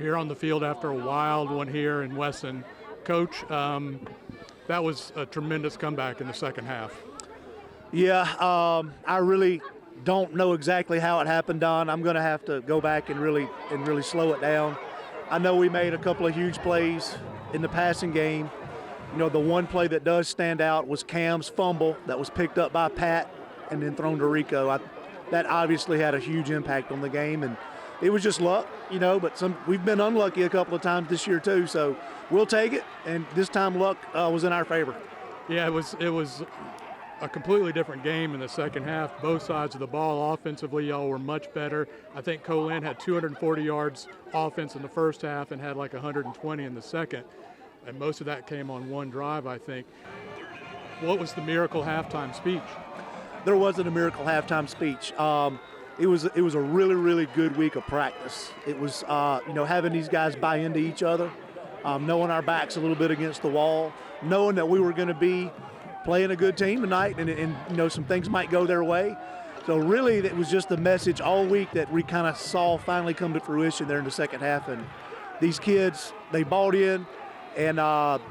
Here on the field after a wild one here in Wesson. Coach, that was a tremendous comeback in the second half. Yeah, I really don't know exactly how it happened, Don. I'm going to have to go back and really slow it down. I know we made a couple of huge plays in the passing game. You know, the one play that does stand out was Cam's fumble that was picked up by Pat and then thrown to Rico. That obviously had a huge impact on the game, and it was just luck, you know, but we've been unlucky a couple of times this year too, so we'll take it, and this time luck was in our favor. Yeah, it was a completely different game in the second half. Both sides of the ball, offensively, y'all were much better. I think Colin had 240 yards offense in the first half and had like 120 in the second, and most of that came on one drive, I think. What was the miracle halftime speech? There wasn't a miracle halftime speech. It was a really, really good week of practice. It was, you know, having these guys buy into each other, knowing our backs a little bit against the wall, knowing that we were going to be playing a good team tonight, and you know, some things might go their way. So really, it was just the message all week that we kind of saw finally come to fruition there in the second half. And these kids, they bought in, and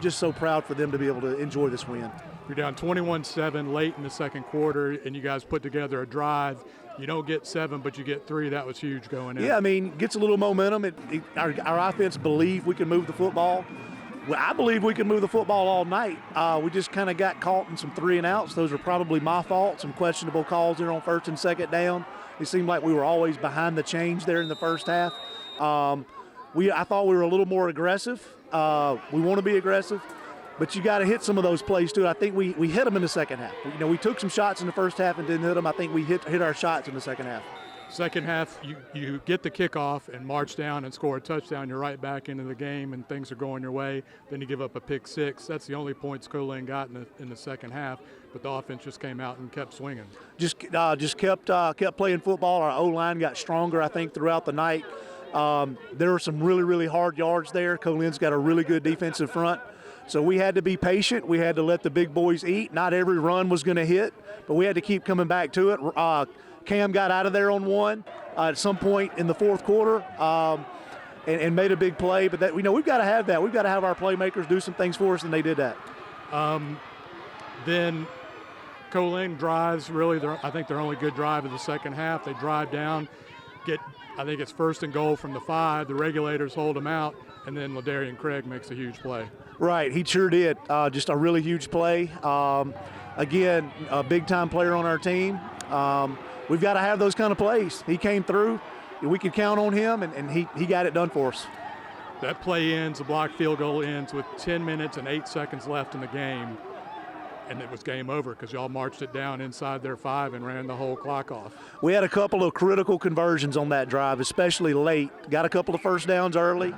just so proud for them to be able to enjoy this win. You're down 21-7 late in the second quarter, and you guys put together a drive. You don't get 7, but you get 3. That was huge going in. Yeah, I mean, gets a little momentum. Our offense believed we could move the football. Well, I believe we could move the football all night. We just kind of got caught in some 3-and-outs. Those are probably my fault, some questionable calls there on first and second down. It seemed like we were always behind the change there in the first half. I thought we were a little more aggressive. We want to be aggressive, but you got to hit some of those plays too. I think we hit them in the second half. You know, we took some shots in the first half and didn't hit them. I think we hit our shots in the second half. Second half, you get the kickoff and march down and score a touchdown. You're right back into the game, and things are going your way. Then you give up a pick 6. That's the only points Colin got in the second half, but the offense just came out and kept swinging. Just kept playing football. Our O-line got stronger, I think, throughout the night. There were some really, really hard yards there. Colin's got a really good defensive front. So we had to be patient. We had to let the big boys eat. Not every run was going to hit, but we had to keep coming back to it. Cam got out of there on one at some point in the fourth quarter and made a big play. But we've got to have that. We've got to have our playmakers do some things for us, and they did that. Then Colin drives, really, I think their only good drive of the second half. They drive down, I think it's 1st and goal from the 5. The regulators hold them out, and then LaDarayen Craig makes a huge play. Right, he sure did. Just a really huge play. Again, a big-time player on our team. We've got to have those kind of plays. He came through. We could count on him, and he got it done for us. That play ends, the blocked field goal ends with 10 minutes and 8 seconds left in the game, and it was game over because y'all marched it down inside their 5 and ran the whole clock off. We had a couple of critical conversions on that drive, especially late. Got a couple of first downs early.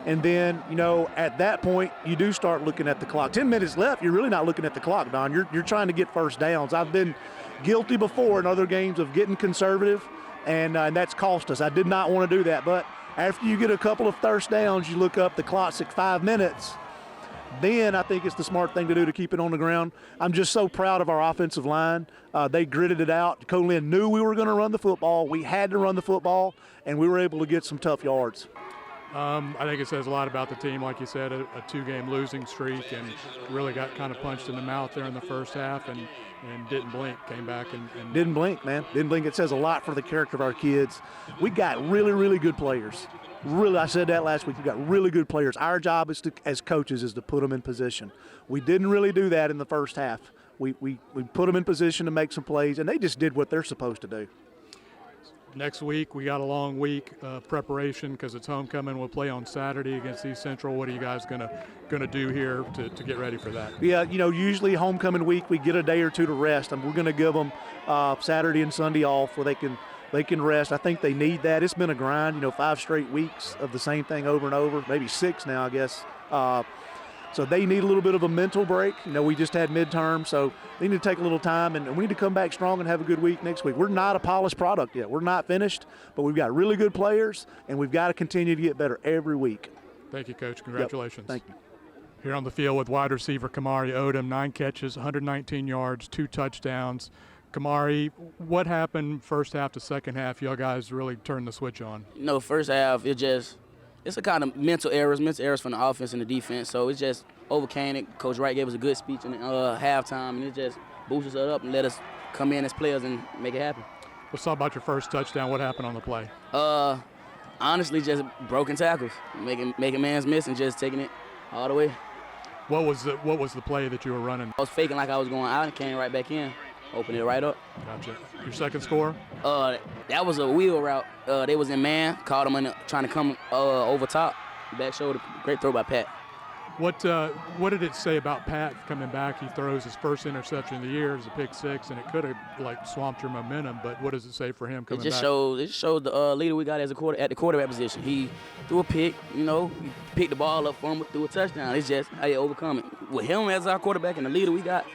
And then, you know, at that point, you do start looking at the clock. 10 minutes left, you're really not looking at the clock, Don. You're trying to get first downs. I've been guilty before in other games of getting conservative, and that's cost us. I did not want to do that. But after you get a couple of first downs, you look up the clock's at 5 minutes. Then I think it's the smart thing to do to keep it on the ground. I'm just so proud of our offensive line. They gritted it out. Colin knew we were going to run the football. We had to run the football, and we were able to get some tough yards. I think it says a lot about the team, like you said, a 2-game losing streak, and really got kind of punched in the mouth there in the first half and didn't blink, came back and didn't blink, man. Didn't blink. It says a lot for the character of our kids. We got really, really good players. Really, I said that last week. We got really good players. Our job as coaches is to put them in position. We didn't really do that in the first half. We put them in position to make some plays, and they just did what they're supposed to do. Next week, we got a long week preparation because it's homecoming. We'll play on Saturday against East Central. What are you guys gonna do here to get ready for that? Yeah, you know, usually homecoming week we get a day or two to rest, and we're going to give them Saturday and Sunday off where they can rest. I think they need that. It's been a grind, you know, 5 straight weeks of the same thing over and over, maybe 6 now, I guess. So they need a little bit of a mental break. You know, we just had midterm, so they need to take a little time, and we need to come back strong and have a good week next week. We're not a polished product yet. We're not finished, but we've got really good players, and we've got to continue to get better every week. Thank you, Coach. Congratulations. Yep. Thank you. Here on the field with wide receiver Keymari Odum, 9 catches, 119 yards, 2 touchdowns. Keymari, what happened first half to second half? Y'all guys really turned the switch on. You know, first half, it just it's a kind of mental errors from the offense and the defense. So it's just overcame it. Coach Wright gave us a good speech in the halftime, and it just boosted us up and let us come in as players and make it happen. Let's talk about your first touchdown. What happened on the play? Honestly, just broken tackles, making man's miss and just taking it all the way. What was the play that you were running? I was faking like I was going out and came right back in, opened it right up. Gotcha. Your second score? That was a wheel route. They was in man, caught him trying to come over top. Back shoulder, great throw by Pat. What did it say about Pat coming back? He throws his first interception of the year as a pick six, and it could have swamped your momentum. But what does it say for him coming back? It showed the leader we got at the quarterback position. He threw a pick, he picked the ball up for him, threw a touchdown. It's just how you overcome it. With him as our quarterback and the leader we got,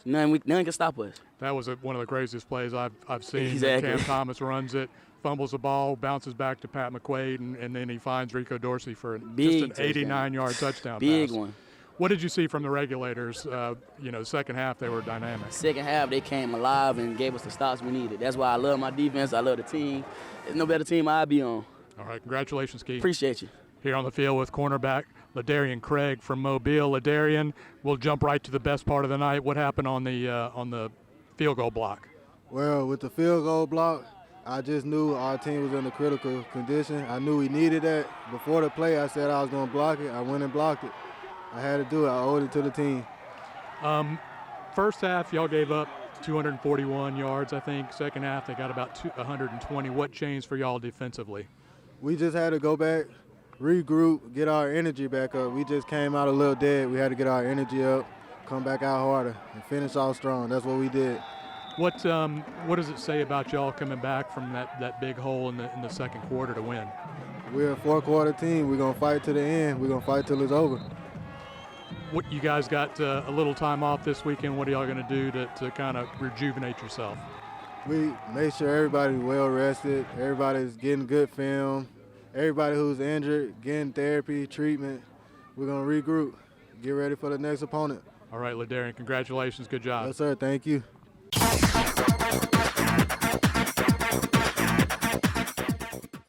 nothing can stop us. That was one of the craziest plays I've seen. Exactly. Cam Thomas runs it, fumbles the ball, bounces back to Pat McQuaid, and then he finds Rico Dorsey for just an 89-yard touchdown Big pass. one. What did you see from the regulators? Second half they were dynamic. Second half they came alive and gave us the stops we needed. That's why I love my defense. I love the team. There's no better team I'd be on. All right, congratulations, Keith. Appreciate you. Here on the field with cornerback LaDarayen Craig from Mobile. LaDarayen, we'll jump right to the best part of the night. What happened on the field goal block? Well, with the field goal block, I just knew our team was in a critical condition. I knew we needed that. Before the play, I said I was going to block it. I went and blocked it. I had to do it. I owed it to the team. First half, y'all gave up 241 yards, I think. Second half, they got about 120. What changed for y'all defensively? We just had to go back, regroup, get our energy back up. We just came out a little dead. We had to get our energy up, come back out harder, and finish off strong. That's what we did. What does it say about y'all coming back from that big hole in the second quarter to win? We're a four-quarter team. We're going to fight to the end. We're going to fight till it's over. What you guys got a little time off this weekend. What are y'all going to do to kind of rejuvenate yourself? We make sure everybody's well rested. Everybody's getting good film. Everybody who's injured, getting therapy, treatment. We're going to regroup, get ready for the next opponent. All right, LaDarayen, congratulations. Good job. Yes, sir. Thank you.